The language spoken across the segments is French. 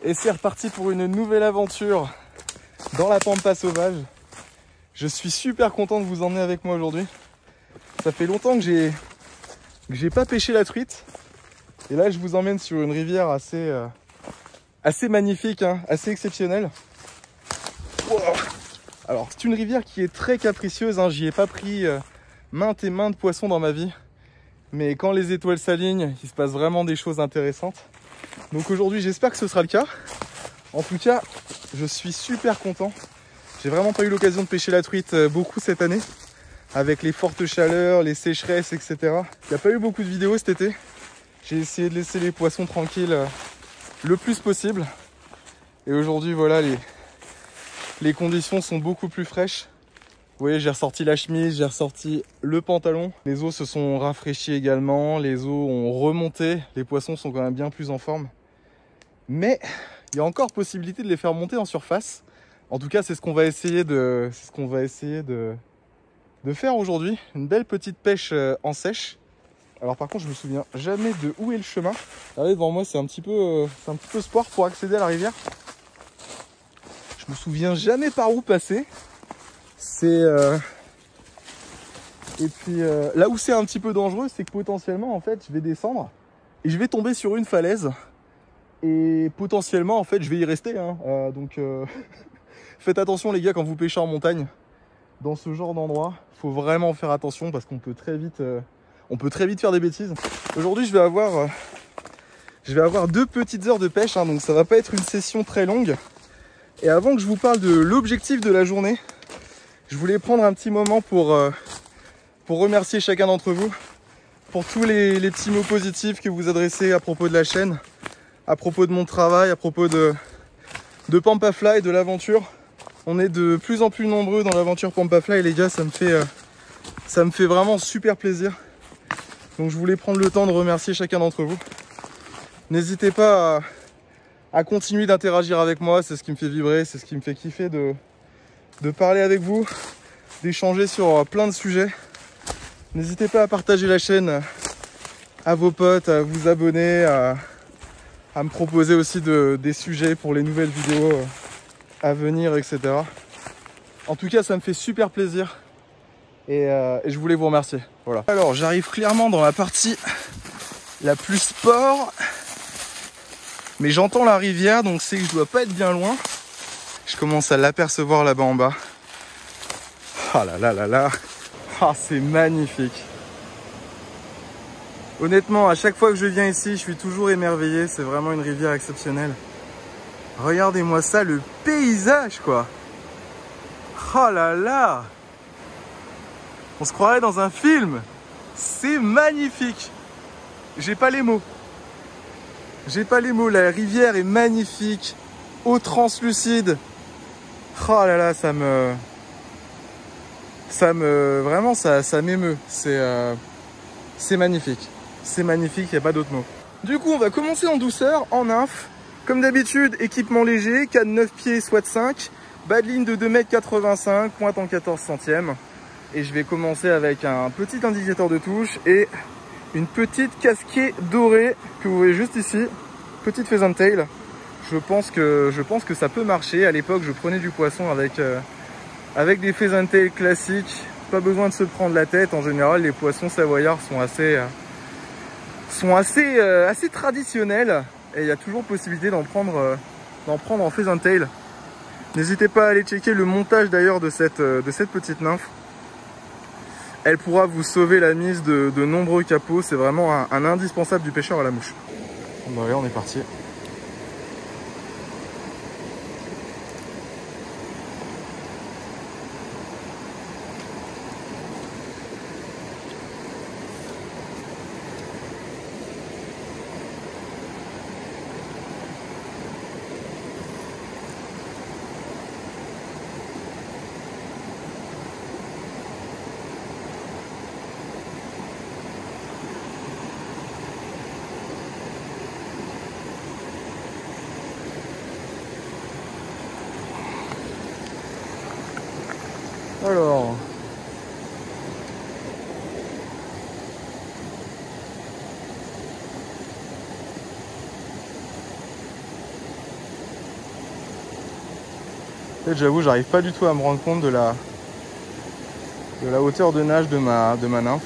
Et c'est reparti pour une nouvelle aventure dans la pampa sauvage. Je suis super content de vous emmener avec moi aujourd'hui. Ça fait longtemps que j'ai pas pêché la truite. Et là je vous emmène sur une rivière assez magnifique, hein, assez exceptionnelle. Wow. Alors c'est une rivière qui est très capricieuse, hein. J'y ai pas pris maintes et maintes poissons dans ma vie. Mais quand les étoiles s'alignent, il se passe vraiment des choses intéressantes. Donc aujourd'hui, j'espère que ce sera le cas. En tout cas, je suis super content. J'ai vraiment pas eu l'occasion de pêcher la truite beaucoup cette année. Avec les fortes chaleurs, les sécheresses, etc. Il n'y a pas eu beaucoup de vidéos cet été. J'ai essayé de laisser les poissons tranquilles le plus possible. Et aujourd'hui, voilà, les conditions sont beaucoup plus fraîches. Vous voyez, j'ai ressorti la chemise, j'ai ressorti le pantalon. Les eaux se sont rafraîchies également, les eaux ont remonté. Les poissons sont quand même bien plus en forme. Mais il y a encore possibilité de les faire monter en surface. En tout cas, c'est ce qu'on va essayer de faire aujourd'hui. Une belle petite pêche en sèche. Alors par contre, je me souviens jamais de où est le chemin. Regardez, devant moi, c'est un petit peu sport pour accéder à la rivière. Je me souviens jamais par où passer. Et puis là où c'est un petit peu dangereux, c'est que potentiellement en fait je vais descendre et je vais tomber sur une falaise et potentiellement en fait je vais y rester, hein. Donc faites attention les gars quand vous pêchez en montagne dans ce genre d'endroit. Faut vraiment faire attention parce qu'on peut très vite faire des bêtises. Aujourd'hui je vais avoir 2 petites heures de pêche, hein, donc ça va pas être une session très longue. Et avant que je vous parle de l'objectif de la journée, je voulais prendre un petit moment pour remercier chacun d'entre vous pour tous les petits mots positifs que vous adressez à propos de la chaîne, à propos de mon travail, à propos de Pampafly, de l'aventure. On est de plus en plus nombreux dans l'aventure Pampafly, les gars, ça me fait vraiment super plaisir. Donc je voulais prendre le temps de remercier chacun d'entre vous. N'hésitez pas à continuer d'interagir avec moi, c'est ce qui me fait vibrer, c'est ce qui me fait kiffer de parler avec vous, d'échanger sur plein de sujets. N'hésitez pas à partager la chaîne à vos potes, à vous abonner, à me proposer aussi des sujets pour les nouvelles vidéos à venir, etc. En tout cas, ça me fait super plaisir et je voulais vous remercier. Voilà. Alors, j'arrive clairement dans la partie la plus sport, mais j'entends la rivière, donc c'est que je dois pas être bien loin. Je commence à l'apercevoir là-bas en bas. Ah là là là là. Ah, c'est magnifique. Honnêtement, à chaque fois que je viens ici, je suis toujours émerveillé. C'est vraiment une rivière exceptionnelle. Regardez-moi ça, le paysage, quoi. Oh là là. On se croirait dans un film. C'est magnifique. J'ai pas les mots. J'ai pas les mots. La rivière est magnifique. Eau translucide. Oh là là, vraiment, ça m'émeut. C'est magnifique. C'est magnifique, il n'y a pas d'autre mot. Du coup, on va commencer en douceur, en nymphe. Comme d'habitude, équipement léger, canne 9 pieds, soit 5. Bas de ligne de 2,85 m, pointe en 14 centièmes. Et je vais commencer avec un petit indicateur de touche et une petite casquée dorée que vous voyez juste ici. Petite pheasant tail. Je pense que ça peut marcher. À l'époque, je prenais du poisson avec des pheasant tail classiques. Pas besoin de se prendre la tête. En général, les poissons savoyards sont assez traditionnels. Et il y a toujours possibilité d'en prendre en pheasant tail. N'hésitez pas à aller checker le montage d'ailleurs de cette petite nymphe. Elle pourra vous sauver la mise de nombreux capots. C'est vraiment un indispensable du pêcheur à la mouche. Bon, allez, on est parti. En fait, j'avoue, j'arrive pas du tout à me rendre compte de la hauteur de nage de ma nymphe.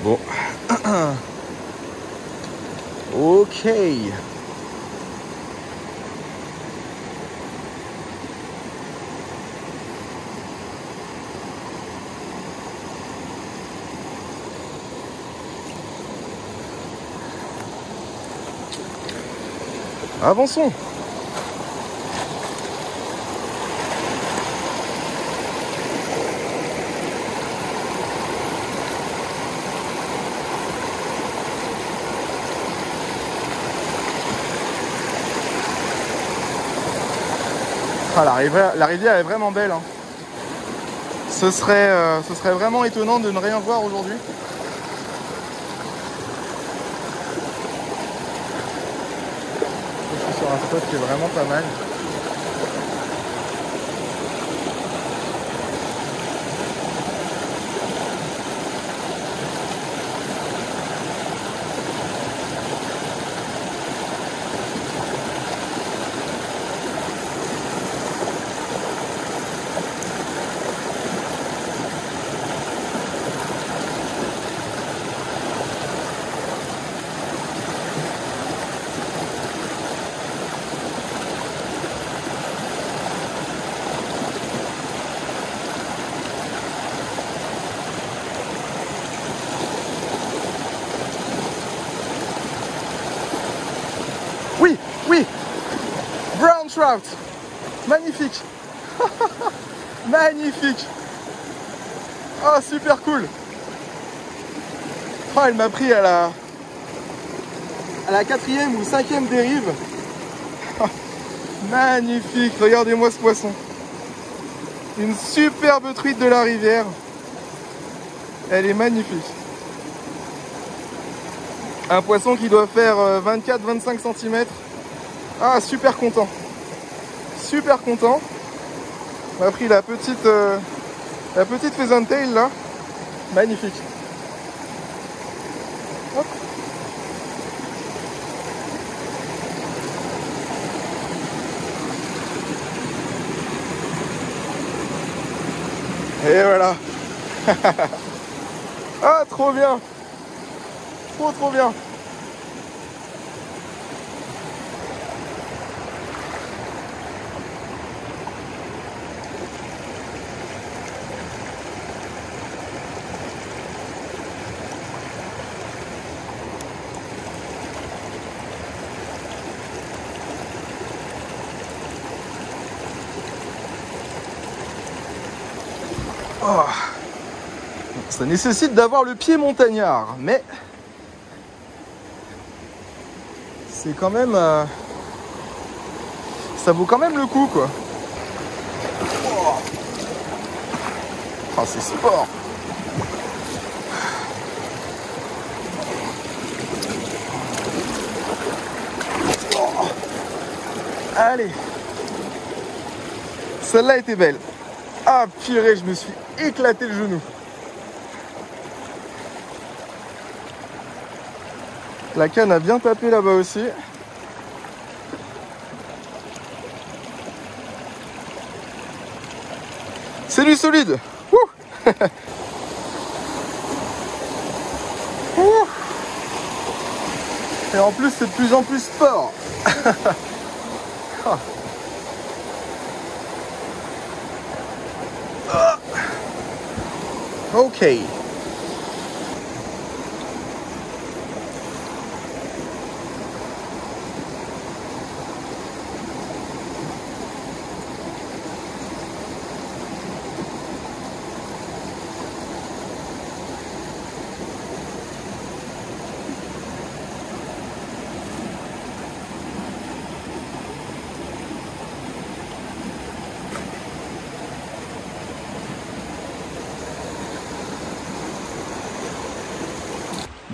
Bon. Ok. Avançons. Ah, la rivière est vraiment belle, hein. Ce serait vraiment étonnant de ne rien voir aujourd'hui. Je suis sur un spot qui est vraiment pas mal. Oui, oui, brown trout, magnifique, magnifique. Oh, super cool. Oh, elle m'a pris à la 4e ou 5e dérive. Magnifique, regardez-moi ce poisson. Une superbe truite de la rivière. Elle est magnifique. Un poisson qui doit faire 24-25 cm. Ah, super content. Super content. On a pris la petite pheasant tail là. Magnifique. Hop. Et voilà. Ah, trop bien. Trop bien. Oh. Ça nécessite d'avoir le pied montagnard, mais c'est quand même ça vaut quand même le coup, quoi. Oh, oh, c'est sport. Oh. Allez, celle-là était belle. Ah purée, je me suis éclaté le genou. La canne a bien tapé là-bas aussi. C'est du solide. Ouh. Ouh. Et en plus, c'est de plus en plus fort. Ah. Ah. Ok.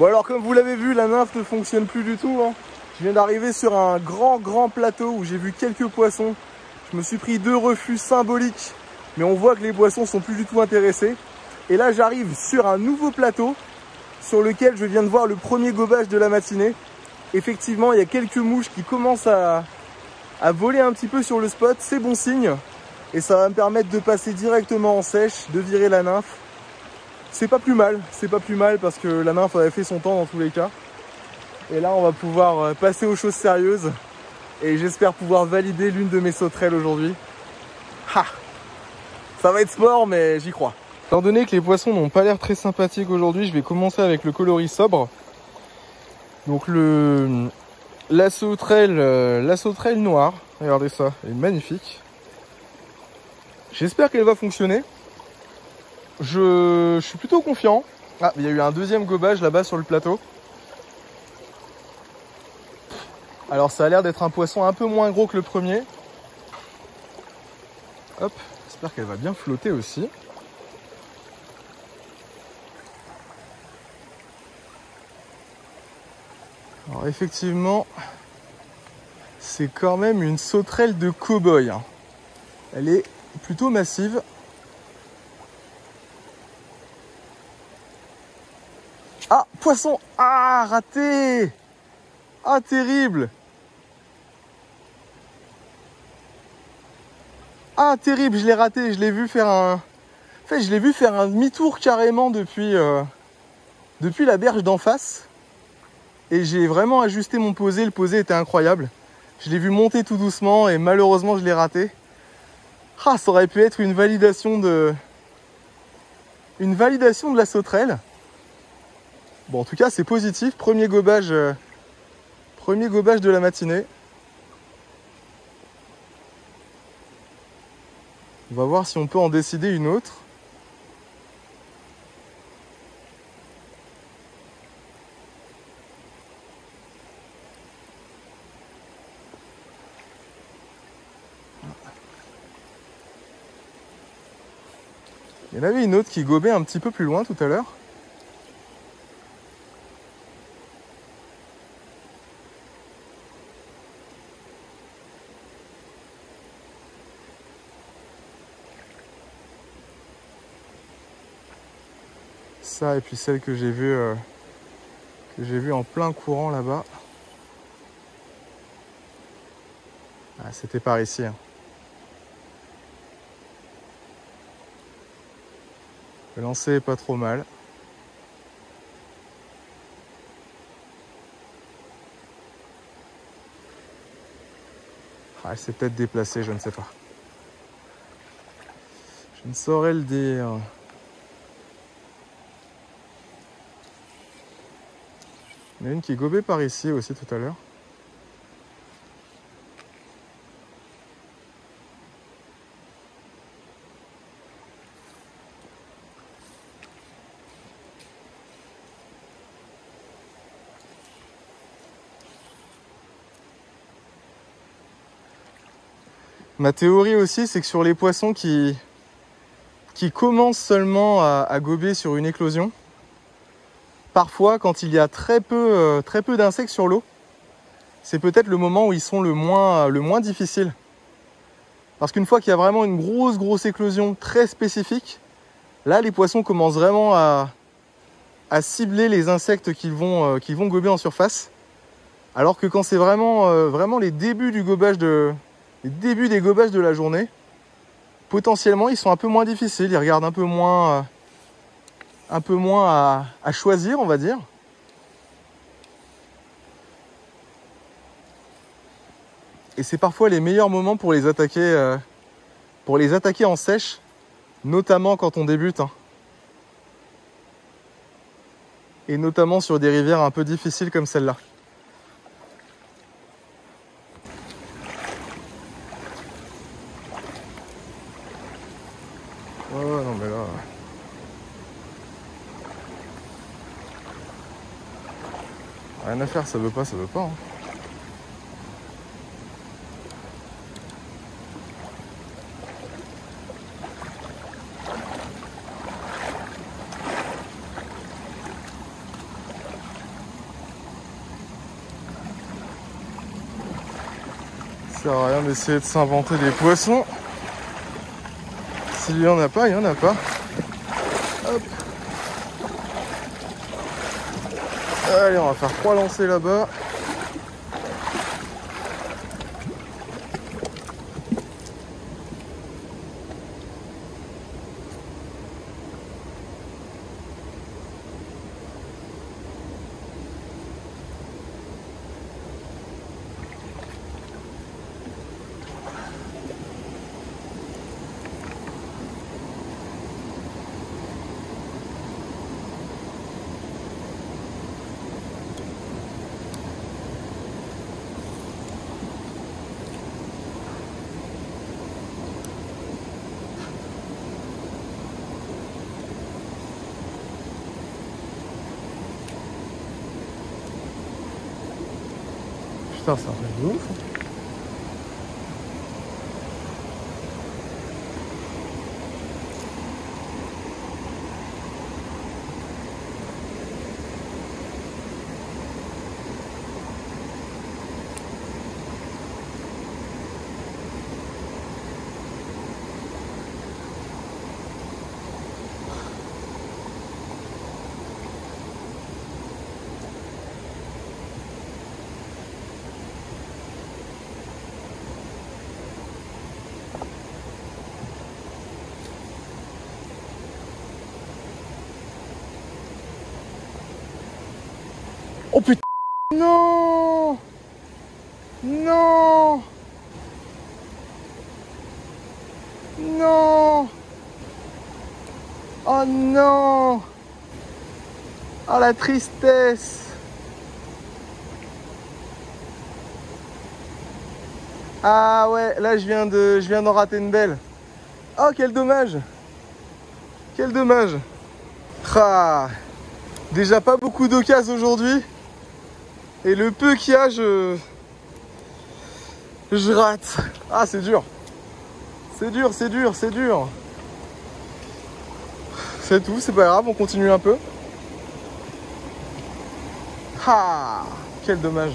Bon alors comme vous l'avez vu, la nymphe ne fonctionne plus du tout, hein. Je viens d'arriver sur un grand plateau où j'ai vu quelques poissons. Je me suis pris 2 refus symboliques, mais on voit que les poissons sont plus du tout intéressés. Et là j'arrive sur un nouveau plateau sur lequel je viens de voir le premier gobage de la matinée. Effectivement, il y a quelques mouches qui commencent à voler un petit peu sur le spot, c'est bon signe. Et ça va me permettre de passer directement en sèche, de virer la nymphe. C'est pas plus mal parce que la nymphe avait fait son temps dans tous les cas. Et là, on va pouvoir passer aux choses sérieuses. Et j'espère pouvoir valider l'une de mes sauterelles aujourd'hui. Ha! Ça va être sport, mais j'y crois. Étant donné que les poissons n'ont pas l'air très sympathiques aujourd'hui, je vais commencer avec le coloris sobre. Donc la sauterelle noire, regardez ça, elle est magnifique. J'espère qu'elle va fonctionner. Je suis plutôt confiant. Ah, il y a eu un deuxième gobage là-bas sur le plateau. Alors ça a l'air d'être un poisson un peu moins gros que le premier. Hop, j'espère qu'elle va bien flotter aussi. Alors effectivement, c'est quand même une sauterelle de cow-boy. Elle est plutôt massive. Ah, poisson! Ah, raté! Ah, terrible! Ah, terrible, je l'ai raté, je l'ai vu faire un... En fait, je l'ai vu faire un demi-tour carrément depuis la berge d'en face. Et j'ai vraiment ajusté mon posé, le posé était incroyable. Je l'ai vu monter tout doucement et malheureusement, je l'ai raté. Ah, ça aurait pu être une validation de la sauterelle. Bon, en tout cas, c'est positif. Premier gobage de la matinée. On va voir si on peut en décider une autre. Il y en avait une autre qui gobait un petit peu plus loin tout à l'heure. Ça et puis celle que j'ai vue en plein courant là-bas. Ah, c'était par ici. Hein. Le lancer est pas trop mal. Ah, elle s'est peut-être déplacée, je ne sais pas. Je ne saurais le dire. Il y en a une qui gobait par ici aussi tout à l'heure. Ma théorie aussi, c'est que sur les poissons qui commencent seulement à gober sur une éclosion, parfois quand il y a très peu d'insectes sur l'eau, c'est peut-être le moment où ils sont le moins difficiles. Parce qu'une fois qu'il y a vraiment une grosse éclosion très spécifique, là les poissons commencent vraiment à cibler les insectes qu'ils vont gober en surface. Alors que quand c'est vraiment les débuts des gobages de la journée, potentiellement ils sont un peu moins difficiles, ils regardent un peu moins à choisir, on va dire. Et c'est parfois les meilleurs moments pour les attaquer en sèche, notamment quand on débute. Hein. Et notamment sur des rivières un peu difficiles comme celle-là. Oh non mais là... Rien à faire, ça veut pas. Hein. Ça sert à rien d'essayer de s'inventer des poissons. S'il y en a pas, il y en a pas. Hop. Allez, on va faire 3 lancers là-bas. Putain, c'est un truc de ouf. Oh putain! Non! Non! Non! Oh non! Oh la tristesse! Ah ouais, là je viens d'en rater une belle. Oh quel dommage! Quel dommage! Ah, déjà pas beaucoup d'occasions aujourd'hui. Et le peu qu'il y a, je rate. Ah, c'est dur. C'est dur, c'est dur, c'est dur. C'est tout, c'est pas grave, on continue un peu. Ah, quel dommage.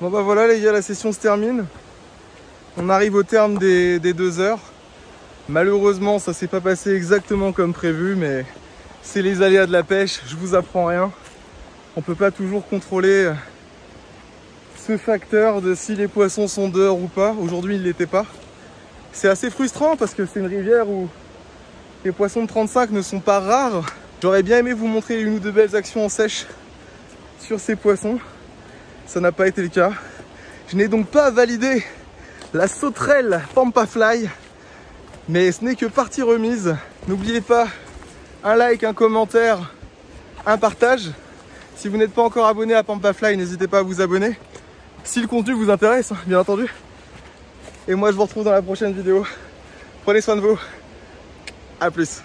Bon bah voilà les gars, la session se termine. On arrive au terme des 2 heures. Malheureusement ça s'est pas passé exactement comme prévu, mais c'est les aléas de la pêche, je vous apprends rien. On peut pas toujours contrôler ce facteur de si les poissons sont dehors ou pas. Aujourd'hui il l'était pas. C'est assez frustrant parce que c'est une rivière où les poissons de 35 ne sont pas rares. J'aurais bien aimé vous montrer 1 ou 2 belles actions en sèche sur ces poissons. Ça n'a pas été le cas. Je n'ai donc pas validé la sauterelle Pampa Fly, mais ce n'est que partie remise. N'oubliez pas un like, un commentaire, un partage. Si vous n'êtes pas encore abonné à Pampa Fly, n'hésitez pas à vous abonner. Si le contenu vous intéresse, bien entendu. Et moi je vous retrouve dans la prochaine vidéo. Prenez soin de vous. À plus.